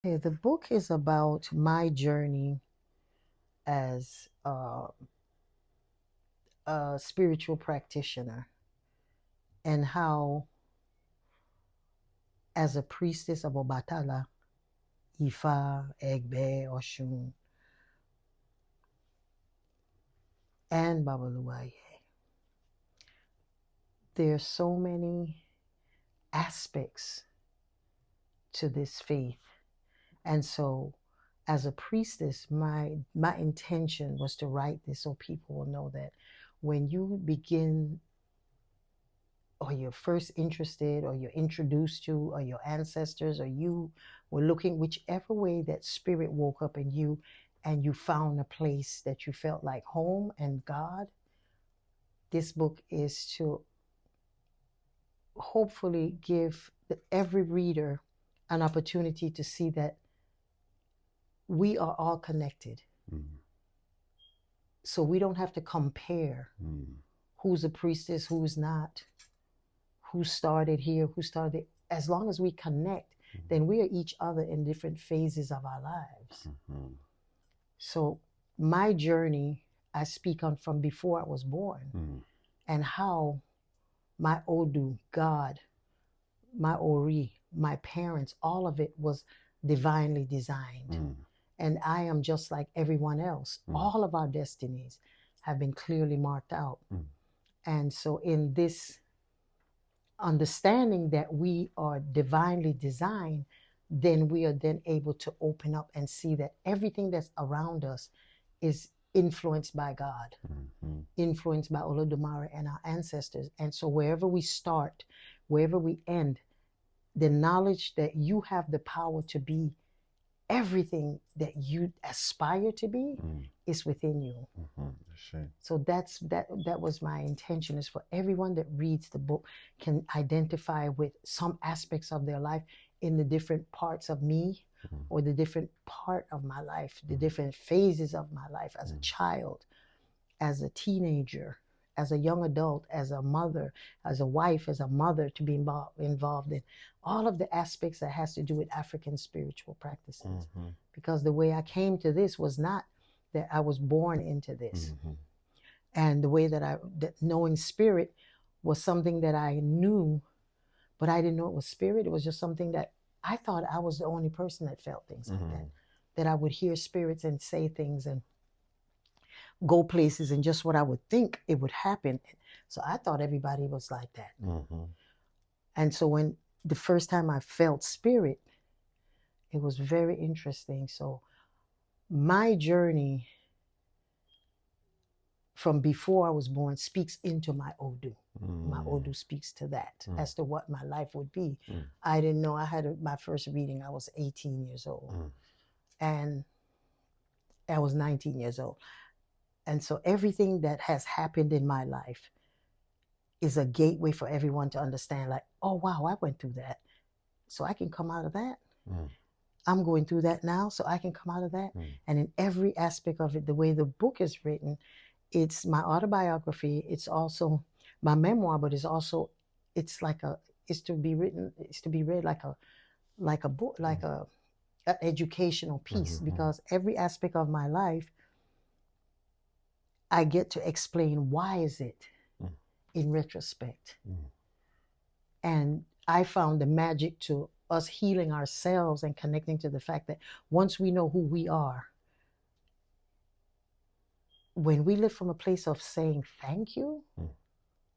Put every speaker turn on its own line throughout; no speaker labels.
Okay, the book is about my journey as a spiritual practitioner and how, as a priestess of Obatala, Ifa, Egbe, Oshun, and Babaluaye, there's so many aspects to this faith. And so, as a priestess, my intention was to write this so people will know that when you begin, or you're first interested, or you're introduced to, or your ancestors, or you were looking, whichever way that spirit woke up in you, and you found a place that you felt like home and God, this book is to hopefully give every reader an opportunity to see that we are all connected. So we don't have to compare who's a priestess, who's not, who started here, who started. As long as we connect, then we are each other in different phases of our lives. So my journey, I speak on from before I was born, and how my Odu, God, my Ori, my parents, all of it was divinely designed. And I am just like everyone else. All of our destinies have been clearly marked out. And so in this understanding that we are divinely designed, then we are then able to open up and see that everything that's around us is influenced by God, influenced by Olodumare and our ancestors. And so wherever we start, wherever we end, the knowledge that you have the power to be everything that you aspire to be is within you. So that was my intention, is for everyone that reads the book can identify with some aspects of their life in the different parts of me, or the different part of my life, the different phases of my life, as a child, as a teenager, as a young adult, as a mother, as a wife, as a mother, to be involved in all of the aspects that has to do with African spiritual practices. Because the way I came to this was not that I was born into this. And the way that knowing spirit was something that I knew, but I didn't know it was spirit. It was just something that I thought I was the only person that felt things like that I would hear spirits and say things and go places, and just what I would think it would happen. So I thought everybody was like that. And so when the first time I felt spirit, it was very interesting. So my journey from before I was born speaks into my Odu. My Odu speaks to that, as to what my life would be. I didn't know. I had my first reading, I was 18 years old. And I was 19 years old. And so everything that has happened in my life is a gateway for everyone to understand, like, oh, wow, I went through that. So I can come out of that. I'm going through that now, so I can come out of that. And in every aspect of it, the way the book is written, it's my autobiography. It's also my memoir, but it's also, it's to be read like a book, like an educational piece, because every aspect of my life, I get to explain why is it in retrospect. And I found the magic to us healing ourselves and connecting to the fact that once we know who we are, when we live from a place of saying thank you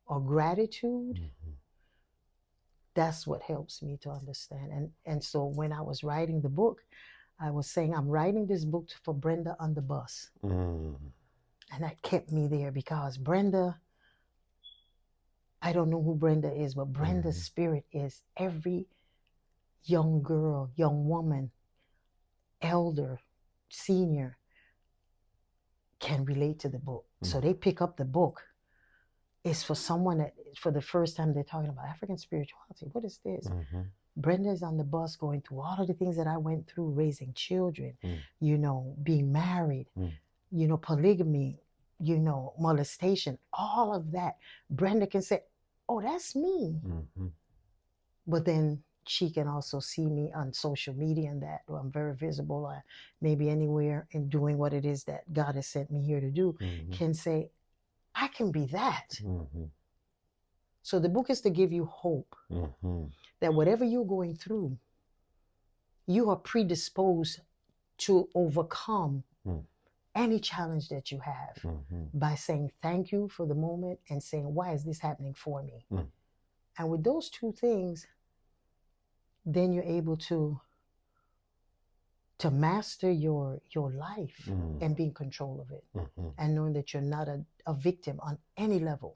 or gratitude, that's what helps me to understand. And so when I was writing the book, I was saying, I'm writing this book for Brenda on the bus. And that kept me there, because Brenda, I don't know who Brenda is, but Brenda's spirit is every young girl, young woman, elder, senior can relate to the book. So they pick up the book. It's for someone that, for the first time, they're talking about African spirituality. What is this? Brenda's on the bus going through all of the things that I went through, raising children, being married, polygamy, molestation, all of that. Brenda can say, oh, that's me. But then she can also see me on social media and that I'm very visible, maybe anywhere and doing what it is that God has sent me here to do, can say, I can be that. So the book is to give you hope that whatever you're going through, you are predisposed to overcome any challenge that you have by saying thank you for the moment and saying, why is this happening for me? And with those two things, then you're able to master your life and be in control of it, and knowing that you're not a victim on any level.